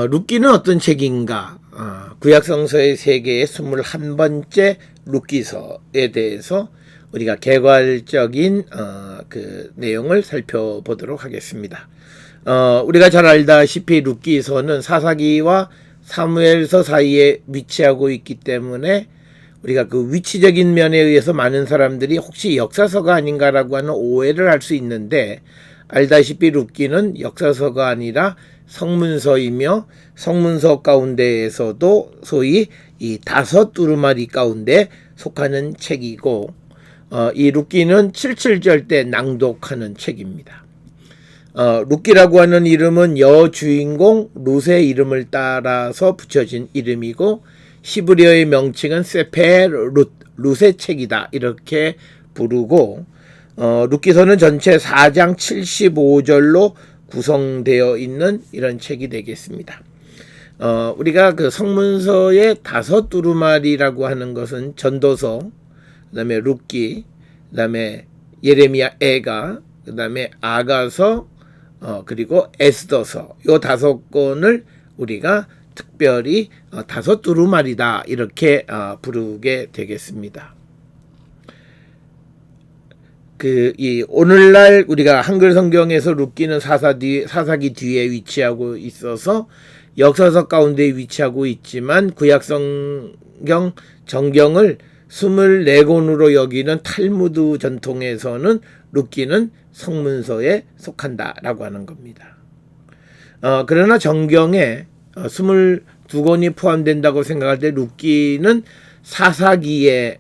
룻기는 어떤 책인가? 구약성서의 세계의 21번째 룻기서에 대해서 우리가 개괄적인 그 내용을 살펴보도록 하겠습니다. 우리가 잘 알다시피 룻기서는 사사기와 사무엘서 사이에 위치하고 있기 때문에 우리가 그 위치적인 면에 의해서 많은 사람들이 혹시 역사서가 아닌가라고 하는 오해를 할 수 있는데, 알다시피 룻기는 역사서가 아니라 성문서이며 성문서 가운데에서도 소위 이 5두루마리 가운데 속하는 책이고, 이 룻기는 77절 때 낭독하는 책입니다. 룻기라고 하는 이름은 여주인공 룻의 이름을 따라서 붙여진 이름이고, 히브리어의 명칭은 세페 룻의 책이다 이렇게 부르고, 룻기서는 전체 4장 75절로 구성되어 있는 이런 책이 되겠습니다. 우리가 그 성문서의 5두루마리라고 하는 것은 전도서, 그 다음에 룻기, 그 다음에 예레미야 애가, 그 다음에 아가서, 그리고 에스더서, 요 5권을 우리가 특별히 5두루마리다 이렇게 부르게 되겠습니다. 이 오늘날 우리가 한글 성경에서 룻기는 사사기 뒤에 위치하고 있어서 역사서 가운데 위치하고 있지만, 구약 성경 정경을 24권으로 여기는 탈무드 전통에서는 룻기는 성문서에 속한다라고 하는 겁니다. 그러나 정경에 22권이 포함된다고 생각할 때 룻기는 사사기에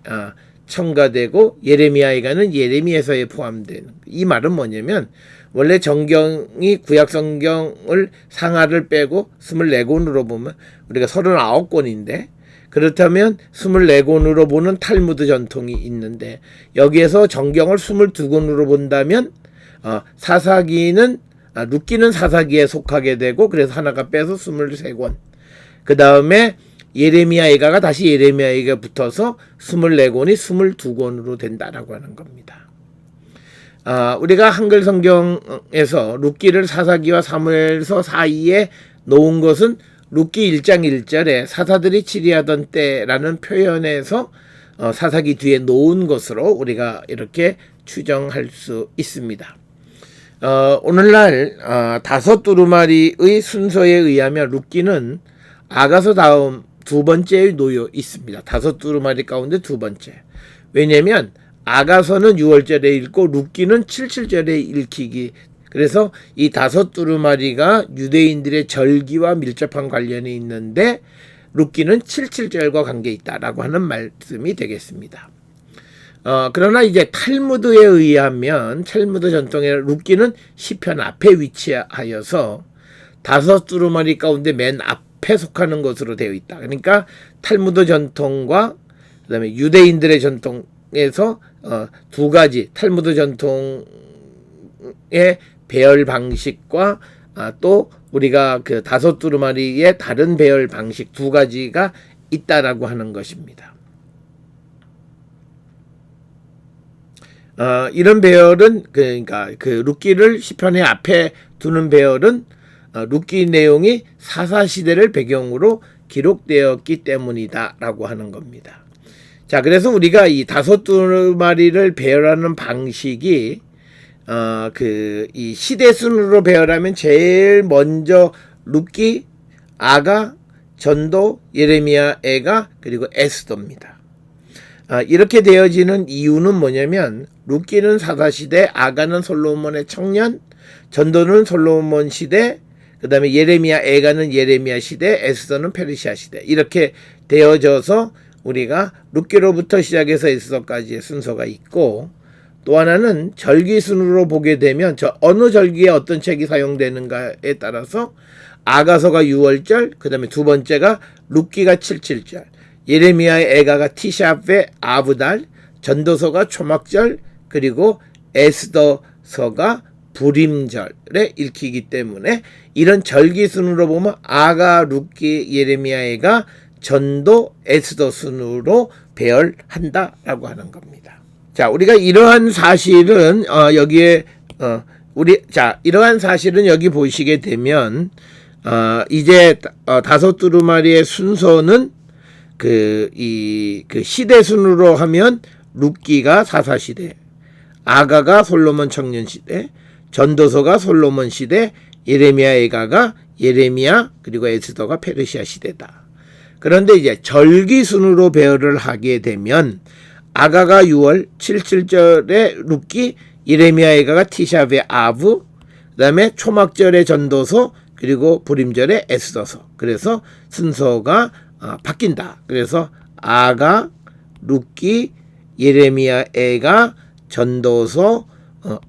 첨가되고 예레미야에가는 예레미야서에 포함되는, 이 말은 뭐냐면 원래 정경이 구약 성경을 상하를 빼고 24권으로 보면 우리가 39권인데, 그렇다면 24권으로 보는 탈무드 전통이 있는데, 여기에서 정경을 22권으로 본다면 사사기는 룻기는 사사기에 속하게 되고, 그래서 하나가 빼서 23권, 그 다음에 예레미야 애가가 다시 예레미야 애가 붙어서 24권이 22권으로 된다라고 하는 겁니다. 우리가 한글 성경에서 룻기를 사사기와 사무엘서 사이에 놓은 것은 룻기 1장 1절에 사사들이 치리하던 때라는 표현에서 사사기 뒤에 놓은 것으로 우리가 이렇게 추정할 수 있습니다. 오늘날 5두루마리의 순서에 의하면 룻기는 아가서 다음 2번째에 놓여 있습니다. 5두루마리 가운데 2번째. 왜냐하면 아가서는 6월절에 읽고 룻기는 77절에 읽히기, 그래서 이 5두루마리가 유대인들의 절기와 밀접한 관련이 있는데 룻기는 77절과 관계 있다라고 하는 말씀이 되겠습니다. 그러나 이제 탈무드에 의하면, 탈무드 전통의 룻기는 시편 앞에 위치하여서 5두루마리 가운데 맨 앞에 속하는 것으로 되어 있다. 그러니까 탈무드 전통과 그다음에 유대인들의 전통에서 두 가지, 탈무드 전통의 배열 방식과 또 우리가 그 5두루마리의 다른 배열 방식 두 가지가 있다라고 하는 것입니다. 이런 배열은, 그러니까 그 룻기를 시편의 앞에 두는 배열은 룻기 내용이 사사시대를 배경으로 기록되었기 때문이다라고 하는 겁니다. 자, 그래서 우리가 이 5두루마리를 배열하는 방식이 이 시대 순으로 배열하면 제일 먼저 룻기, 아가, 전도, 예레미야 애가, 그리고 에스더입니다. 이렇게 되어지는 이유는 뭐냐면, 룻기는 사사시대, 아가는 솔로몬의 청년, 전도는 솔로몬 시대, 그 다음에 예레미야 애가는 예레미야 시대, 에스더는 페르시아 시대, 이렇게 되어져서 우리가 룻기로부터 시작해서 에스더까지의 순서가 있고, 또 하나는 절기 순으로 보게 되면 어느 절기에 어떤 책이 사용되는가에 따라서 아가서가 6월절, 그 다음에 두 번째가 룻기가 77절, 예레미야의 애가가 티샤베 아브달, 전도서가 초막절, 그리고 에스더서가 불임절에 읽히기 때문에 이런 절기 순으로 보면 아가, 룻기, 예레미야 애가, 전도, 에스더 순으로 배열한다라고 하는 겁니다. 자, 우리가 이러한 사실은 이러한 사실은 여기 보시게 되면 이제 다섯 두루마리의 순서는 그 시대 순으로 하면 룻기가 사사시대, 아가가 솔로몬 청년시대, 전도서가 솔로몬 시대, 예레미야 애가가 예레미야, 그리고 에스더가 페르시아 시대다. 그런데 이제 절기 순으로 배열을 하게 되면 아가가 6월 77절에 룻기, 예레미야 애가가 티샤베 아브, 그다음에 초막절의 전도서, 그리고 불임절의 에스더서. 그래서 순서가 바뀐다. 그래서 아가, 룻기, 예레미야 애가, 전도서,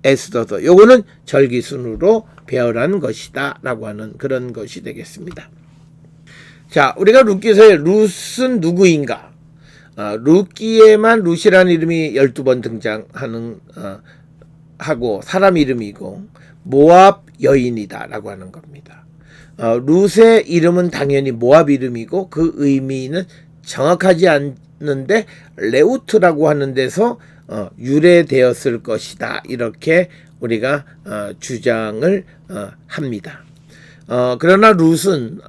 에스더서. 요거는 절기순으로 배열한 것이다 라고 하는 그런 것이 되겠습니다. 자, 우리가 룻기서의 룻은 누구인가? 룻기에만 룻이라는 이름이 12번 등장하는 하고 사람 이름이고 모압 여인이다 라고 하는 겁니다. 룻의 이름은 당연히 모압 이름이고 그 의미는 정확하지 않는데 레우트라고 하는 데서 유래되었을 것이다, 이렇게 우리가 주장을 합니다. 그러나 룻은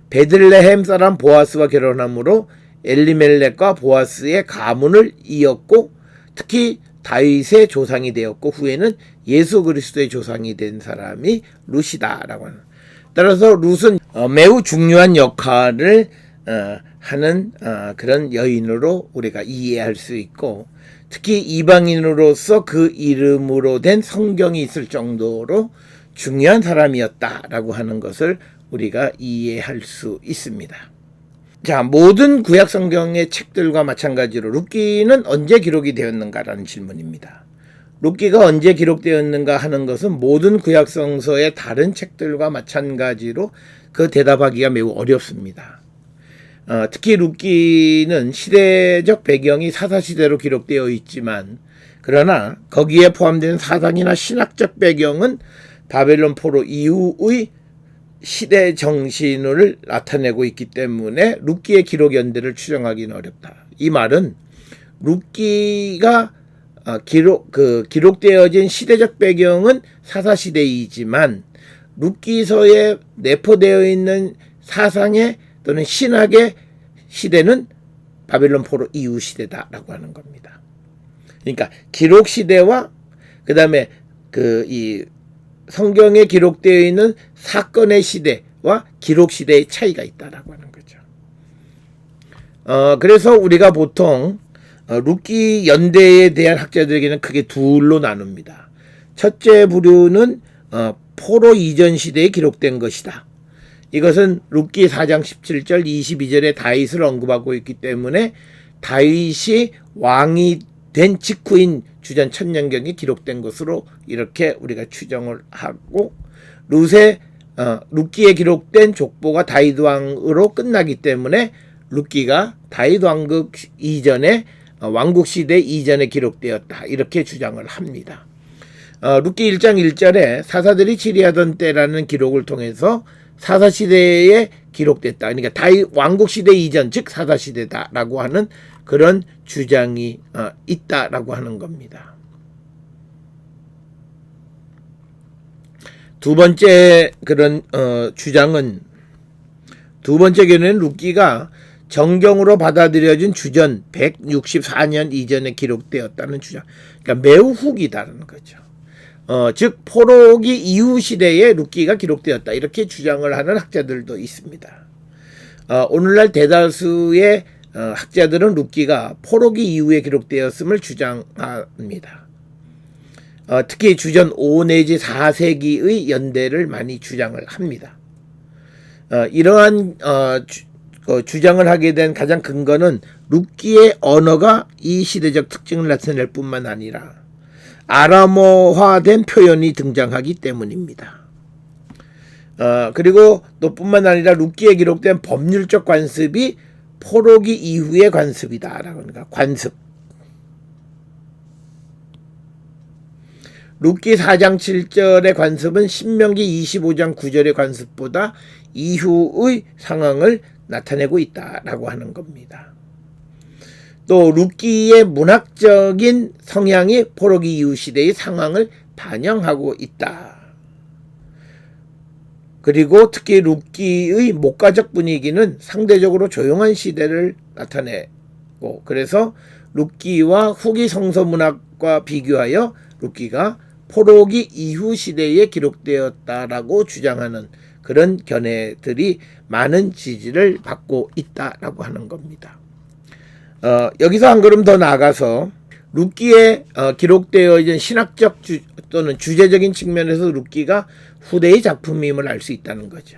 베들레헴 사람 보아스와 결혼함으로 엘리멜렉과 보아스의 가문을 이었고 특히 다윗의 조상이 되었고 후에는 예수 그리스도의 조상이 된 사람이 룻이다라고 하는. 따라서 룻은 매우 중요한 역할을 하는 그런 여인으로 우리가 이해할 수 있고 특히 이방인으로서 그 이름으로 된 성경이 있을 정도로 중요한 사람이었다라고 하는 것을 우리가 이해할 수 있습니다. 자, 모든 구약 성경의 책들과 마찬가지로 룻기는 언제 기록이 되었는가라는 질문입니다. 룻기가 언제 기록되었는가 하는 것은 모든 구약 성서의 다른 책들과 마찬가지로 그 대답하기가 매우 어렵습니다. 특히 룻기는 시대적 배경이 사사시대로 기록되어 있지만 그러나 거기에 포함된 사상이나 신학적 배경은 바벨론 포로 이후의 시대 정신을 나타내고 있기 때문에 룻기의 기록 연대를 추정하기는 어렵다. 이 말은 룻기가 기록되어진 시대적 배경은 사사시대이지만 룻기서에 내포되어 있는 사상의 또는 신학의 시대는 바벨론 포로 이후 시대다라고 하는 겁니다. 그러니까 기록 시대와 그 다음에 이 성경에 기록되어 있는 사건의 시대와 기록 시대의 차이가 있다라고 하는 거죠. 그래서 우리가 보통 룻기 연대에 대한 학자들에게는 크게 둘로 나눕니다. 첫째 부류는 포로 이전 시대에 기록된 것이다. 이것은 룻기 4장 17절 22절에 다윗을 언급하고 있기 때문에 다윗이 왕이 된 직후인 주전 천년경에 기록된 것으로 이렇게 우리가 추정을 하고 룻기에 기록된 족보가 다윗 왕으로 끝나기 때문에 룻기가 다윗 왕국 이전에 왕국 시대 이전에 기록되었다, 이렇게 주장을 합니다. 룻기 1장 1절에 사사들이 치리하던 때라는 기록을 통해서 사사시대에 기록됐다. 그러니까 다윗 왕국 시대 이전, 즉 사사시대다라고 하는 그런 주장이 있다라고 하는 겁니다. 두 번째 그런 주장은, 두 번째 견해는 룻기가 정경으로 받아들여진 주전 164년 이전에 기록되었다는 주장. 그러니까 매우 후기다라는 거죠. 즉 포로기 이후 시대에 룻기가 기록되었다, 이렇게 주장을 하는 학자들도 있습니다. 오늘날 대다수의 학자들은 룻기가 포로기 이후에 기록되었음을 주장합니다. 특히 주전 5 내지 4세기의 연대를 많이 주장을 합니다. 이러한 주장을 하게 된 가장 근거는 룻기의 언어가 이 시대적 특징을 나타낼 뿐만 아니라 아람어화된 표현이 등장하기 때문입니다. 그리고 또 뿐만 아니라 룻기에 기록된 법률적 관습이 포로기 이후의 관습이다라고 하니까 관습. 룻기 4장 7절의 관습은 신명기 25장 9절의 관습보다 이후의 상황을 나타내고 있다라고 하는 겁니다. 또 룻기의 문학적인 성향이 포로기 이후 시대의 상황을 반영하고 있다. 그리고 특히 룻기의 목가적 분위기는 상대적으로 조용한 시대를 나타내고, 그래서 룻기와 후기 성서 문학과 비교하여 룻기가 포로기 이후 시대에 기록되었다라고 주장하는 그런 견해들이 많은 지지를 받고 있다라고 하는 겁니다. 여기서 한 걸음 더 나아가서 룻기에 기록되어 있는 신학적 또는 주제적인 측면에서 룻기가 후대의 작품임을 알 수 있다는 거죠.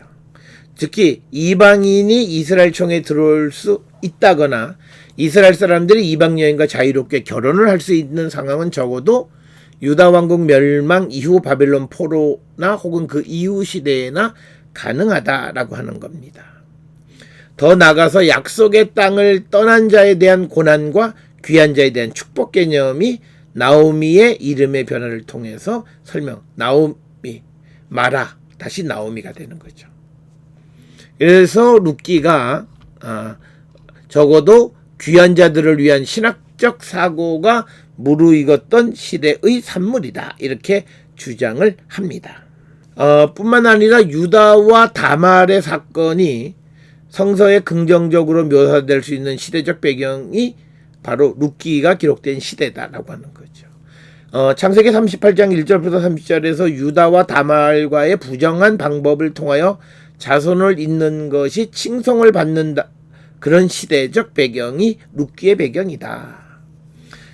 특히 이방인이 이스라엘 총에 들어올 수 있다거나 이스라엘 사람들이 이방 여인과 자유롭게 결혼을 할 수 있는 상황은 적어도 유다 왕국 멸망 이후 바벨론 포로나 혹은 그 이후 시대에나 가능하다라고 하는 겁니다. 더 나아가서 약속의 땅을 떠난 자에 대한 고난과 귀한 자에 대한 축복 개념이 나오미의 이름의 변화를 통해서 설명, 나오미, 마라, 다시 나오미가 되는 거죠. 그래서 룻기가 적어도 귀한 자들을 위한 신학적 사고가 무르익었던 시대의 산물이다, 이렇게 주장을 합니다. 뿐만 아니라 유다와 다말의 사건이 성서에 긍정적으로 묘사될 수 있는 시대적 배경이 바로 룻기가 기록된 시대다라고 하는 거죠. 창세기 38장 1절부터 30절에서 유다와 다말과의 부정한 방법을 통하여 자손을 잇는 것이 칭송을 받는다, 그런 시대적 배경이 룻기의 배경이다.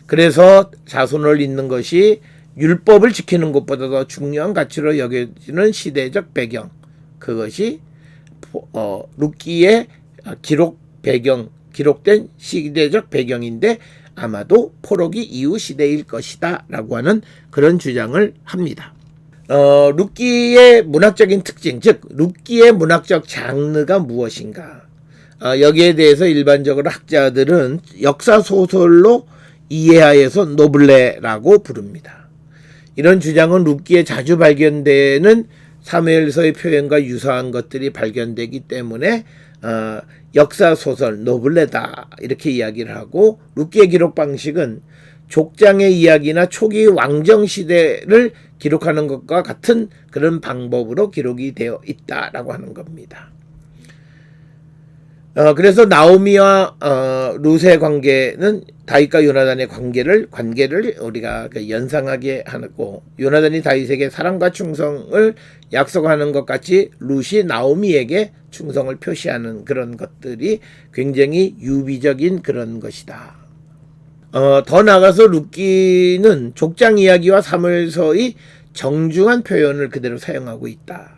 그래서 자손을 잇는 것이 율법을 지키는 것보다 더 중요한 가치로 여겨지는 시대적 배경, 그것이 룻기의 기록된 시대적 배경인데 아마도 포로기 이후 시대일 것이다 라고 하는 그런 주장을 합니다. 룻기의 문학적인 특징, 즉 룻기의 문학적 장르가 무엇인가, 여기에 대해서 일반적으로 학자들은 역사소설로 이해하여서 노블레라고 부릅니다. 이런 주장은 룻기에 자주 발견되는 사무엘서의 표현과 유사한 것들이 발견되기 때문에 역사소설 노블레다, 이렇게 이야기를 하고, 룻기의 기록 방식은 족장의 이야기나 초기 왕정시대를 기록하는 것과 같은 그런 방법으로 기록이 되어 있다라고 하는 겁니다. 그래서 나오미와 룻의 관계는 다윗과 요나단의 관계를 우리가 연상하게 하고, 요나단이 다윗에게 사랑과 충성을 약속하는 것 같이 룻이 나오미에게 충성을 표시하는 그런 것들이 굉장히 유비적인 그런 것이다. 더 나아가서 룻기는 족장 이야기와 사무엘서의 정중한 표현을 그대로 사용하고 있다.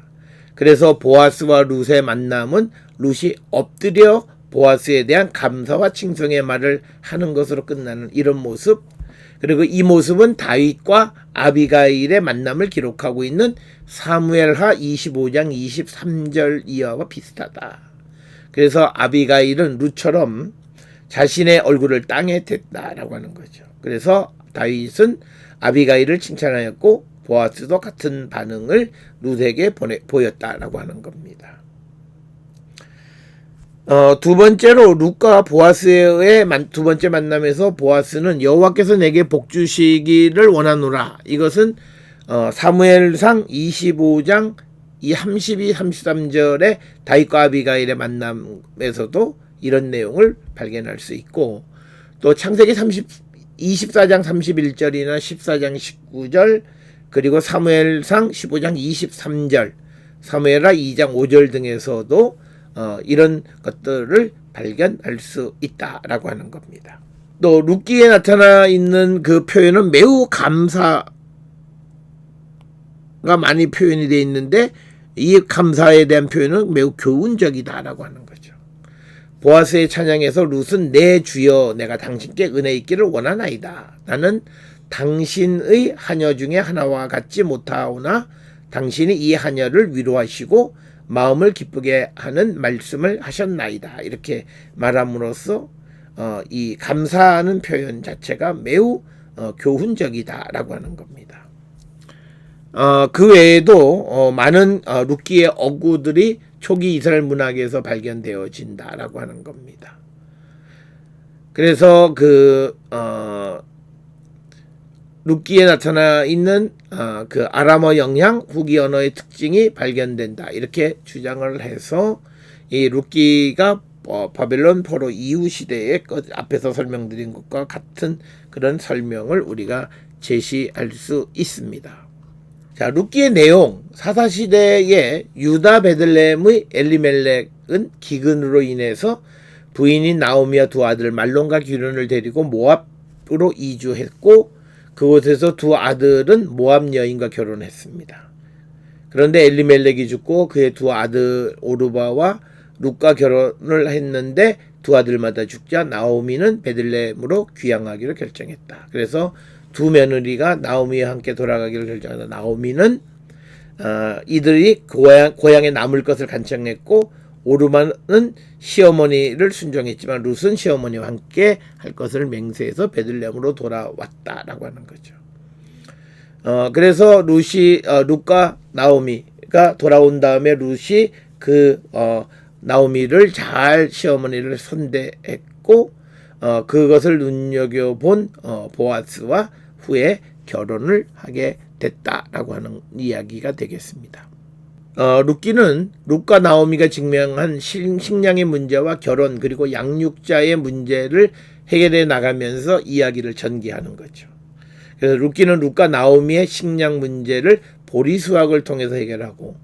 그래서 보아스와 룻의 만남은 룻이 엎드려 보아스에 대한 감사와 칭송의 말을 하는 것으로 끝나는 이런 모습, 그리고 이 모습은 다윗과 아비가일의 만남을 기록하고 있는 사무엘하 25장 23절 이하와 비슷하다. 그래서 아비가일은 룻처럼 자신의 얼굴을 땅에 댔다라고 하는 거죠. 그래서 다윗은 아비가일을 칭찬하였고 보아스도 같은 반응을 룻에게 보였다라고 하는 겁니다. 두 번째로 룻과 보아스의 두 번째 만남에서 보아스는 여호와께서 내게 복 주시기를 원하노라, 이것은 사무엘상 25장 32, 33절의 다윗과 아비가일의 만남에서도 이런 내용을 발견할 수 있고, 또 창세기 24장 31절이나 14장 19절, 그리고 사무엘상 15장 23절, 사무엘하 2장 5절 등에서도 이런 것들을 발견할 수 있다라고 하는 겁니다. 또 룻기에 나타나 있는 그 표현은 매우 감사가 많이 표현이 되어 있는데, 이 감사에 대한 표현은 매우 교훈적이다라고 하는 거죠. 보아스의 찬양에서 룻은 내 주여 내가 당신께 은혜 있기를 원하나이다. 나는 당신의 하녀 중에 하나와 같지 못하오나 당신이 이 하녀를 위로하시고 마음을 기쁘게 하는 말씀을 하셨나이다. 이렇게 말함으로써 이 감사하는 표현 자체가 매우 교훈적이다라고 하는 겁니다. 그 외에도 많은 룻기의 어구들이 초기 이스라엘 문학에서 발견되어진다라고 하는 겁니다. 룻기에 나타나 있는 그 아람어 영향, 후기 언어의 특징이 발견된다. 이렇게 주장을 해서 이 룻기가 바벨론 포로 이후 시대의 앞에서 설명드린 것과 같은 그런 설명을 우리가 제시할 수 있습니다. 자, 룻기의 내용, 사사시대의 유다 베들레헴의 엘리멜렉은 기근으로 인해서 부인인 나오미와 두 아들 말론과 기륜을 데리고 모압으로 이주했고 그곳에서 두 아들은 모압 여인과 결혼했습니다. 그런데 엘리멜렉이 죽고 그의 두 아들 오르바와 룻과 결혼을 했는데 두 아들마다 죽자 나오미는 베들레헴으로 귀향하기로 결정했다. 그래서 두 며느리가 나오미와 함께 돌아가기를 결정하다 나오미는 이들이 고향에 남을 것을 간청했고 오르바는 시어머니를 순종했지만 룻은 시어머니와 함께 할 것을 맹세해서 베들레헴으로 돌아왔다라고 하는 거죠. 그래서 룻과 나오미가 돌아온 다음에 룻이 나오미를 잘 시어머니를 선대했고 그것을 눈여겨본 보아스와 후에 결혼을 하게 됐다라고 하는 이야기가 되겠습니다. 룻기는 룻과 나오미가 직면한 식량의 문제와 결혼 그리고 양육자의 문제를 해결해 나가면서 이야기를 전개하는 거죠. 그래서 룻기는 룻과 나오미의 식량 문제를 보리수확을 통해서 해결하고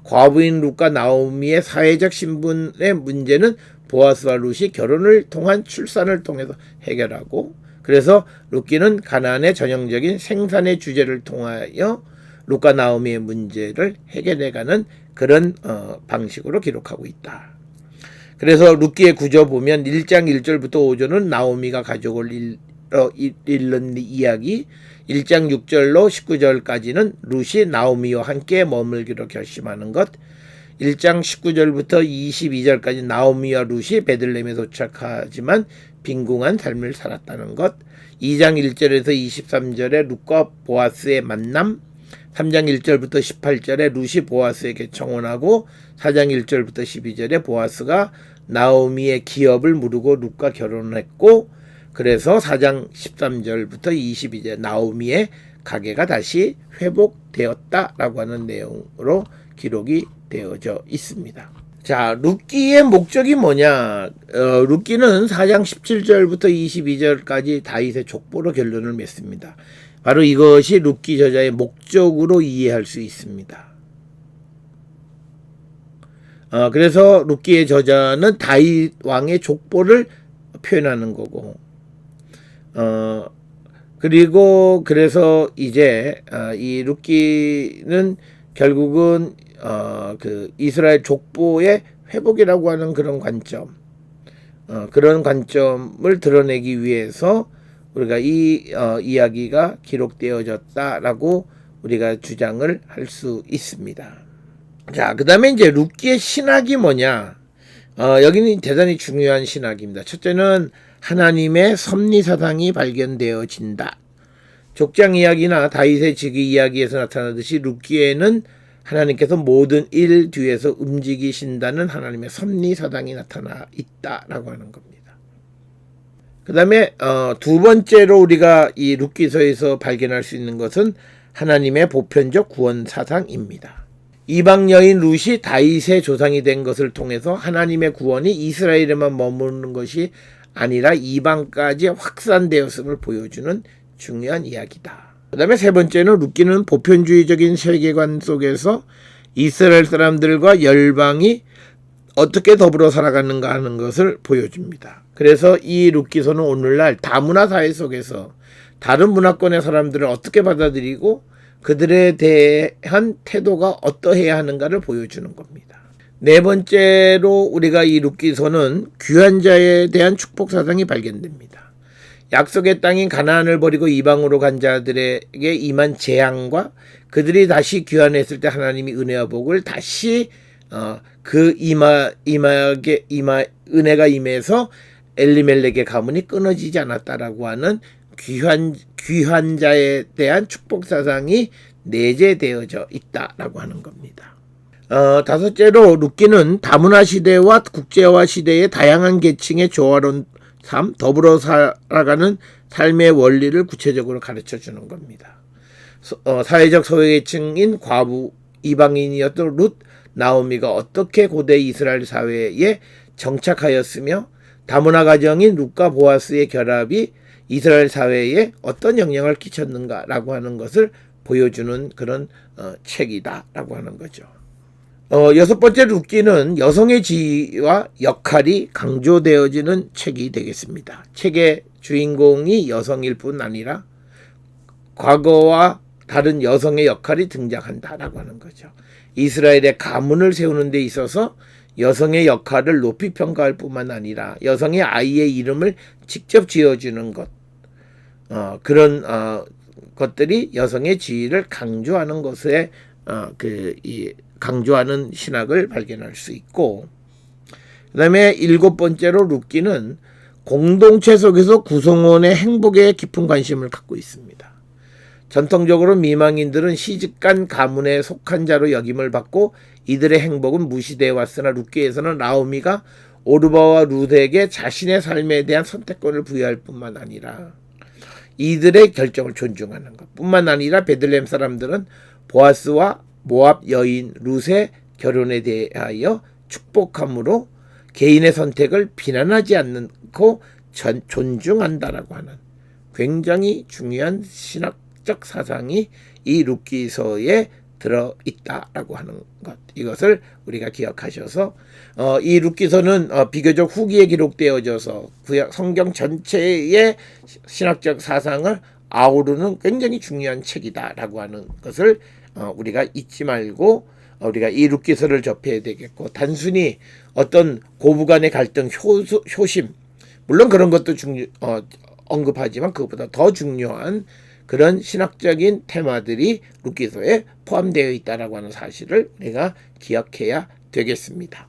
과부인 룻과 나오미의 사회적 신분의 문제는 보아스와 룻이 결혼을 통한 출산을 통해서 해결하고 그래서 룻기는 가나안의 전형적인 생산의 주제를 통하여 룻과 나오미의 문제를 해결해가는 그런 방식으로 기록하고 있다. 그래서 룻기의 구조 보면 1장 1절부터 5절은 나오미가 가족을 잃는 이야기 1장 6절로 19절까지는 룻이 나오미와 함께 머물기로 결심하는 것 1장 19절부터 22절까지 나오미와 룻이 베들레헴에 도착하지만 빈궁한 삶을 살았다는 것 2장 1절에서 23절에 룻과 보아스의 만남 3장 1절부터 18절에 룻이 보아스에게 청혼하고 4장 1절부터 12절에 보아스가 나오미의 기업을 무르고 룻과 결혼을 했고 그래서 4장 13절부터 22절 나오미의 가게가 다시 회복되었다라고 하는 내용으로 기록이 되어져 있습니다. 자, 룻기의 목적이 뭐냐? 룻기는 4장 17절부터 22절까지 다윗의 족보로 결론을 맺습니다. 바로 이것이 룻기 저자의 목적으로 이해할 수 있습니다. 그래서 룻기의 저자는 다윗 왕의 족보를 표현하는 거고 그리고 그래서 이제 이 룻기는 결국은 그 이스라엘 족보의 회복이라고 하는 그런 관점 그런 관점을 드러내기 위해서 우리가 이 이야기가 기록되어졌다라고 우리가 주장을 할 수 있습니다. 자, 그 다음에 이제 룻기의 신학이 뭐냐? 여기는 대단히 중요한 신학입니다. 첫째는 하나님의 섭리사상이 발견되어진다. 족장 이야기나 다윗의 즉위 이야기에서 나타나듯이 룻기에는 하나님께서 모든 일 뒤에서 움직이신다는 하나님의 섭리사상이 나타나 있다라고 하는 겁니다. 그 다음에 두 번째로 우리가 이 룻기서에서 발견할 수 있는 것은 하나님의 보편적 구원 사상입니다. 이방 여인 룻이 다윗의 조상이 된 것을 통해서 하나님의 구원이 이스라엘에만 머무르는 것이 아니라 이방까지 확산되었음을 보여주는 중요한 이야기다. 그 다음에 세 번째는 룻기는 보편주의적인 세계관 속에서 이스라엘 사람들과 열방이 어떻게 더불어 살아가는가 하는 것을 보여줍니다. 그래서 이 룻기서는 오늘날 다문화 사회 속에서 다른 문화권의 사람들을 어떻게 받아들이고 그들에 대한 태도가 어떠해야 하는가를 보여주는 겁니다. 네 번째로 우리가 이 룻기서는 귀한 자에 대한 축복 사상이 발견됩니다. 약속의 땅인 가나안을 버리고 이방으로 간 자들에게 임한 재앙과 그들이 다시 귀환했을 때 하나님이 은혜와 복을 다시 그 은혜가 임해서 엘리멜렉의 가문이 끊어지지 않았다라고 하는 귀한 자에 대한 축복 사상이 내재되어져 있다라고 하는 겁니다. 다섯째로 룻기는 다문화 시대와 국제화 시대의 다양한 계층의 조화로운 삶, 더불어 살아가는 삶의 원리를 구체적으로 가르쳐 주는 겁니다. 사회적 소외계층인 과부 이방인이었던 룻, 나오미가 어떻게 고대 이스라엘 사회에 정착하였으며 다문화 가정인 룻과 보아스의 결합이 이스라엘 사회에 어떤 영향을 끼쳤는가라고 하는 것을 보여주는 그런 책이다라고 하는 거죠. 여섯 번째 룻기는 여성의 지위와 역할이 강조되어지는 책이 되겠습니다. 책의 주인공이 여성일 뿐 아니라 과거와 다른 여성의 역할이 등장한다라고 하는 거죠. 이스라엘의 가문을 세우는 데 있어서 여성의 역할을 높이 평가할 뿐만 아니라 여성의 아이의 이름을 직접 지어주는 것, 그런 것들이 여성의 지위를 강조하는 것에 강조하는 신학을 발견할 수 있고, 그다음에 일곱 번째로 룻기는 공동체 속에서 구성원의 행복에 깊은 관심을 갖고 있습니다. 전통적으로 미망인들은 시집간 가문에 속한 자로 여김을 받고 이들의 행복은 무시되어 왔으나 룻기에서는 나오미가 오르바와 룻에게 자신의 삶에 대한 선택권을 부여할 뿐만 아니라 이들의 결정을 존중하는 것 뿐만 아니라 베들레헴 사람들은 보아스와 모압 여인 룻의 결혼에 대하여 축복함으로 개인의 선택을 비난하지 않고 존중한다라고 하는 굉장히 중요한 신학적 사상이 이 룻기서에 들어있다라고 하는 것, 이것을 우리가 기억하셔서 이 룻기서는 비교적 후기에 기록되어져서 구약 성경 전체의 신학적 사상을 아우르는 굉장히 중요한 책이다라고 하는 것을 우리가 잊지 말고 우리가 이 룻기서를 접해야 되겠고, 단순히 어떤 고부간의 갈등, 효심, 물론 그런 것도 언급하지만 그것보다 더 중요한 그런 신학적인 테마들이 룻기서에 포함되어 있다라고 하는 사실을 우리가 기억해야 되겠습니다.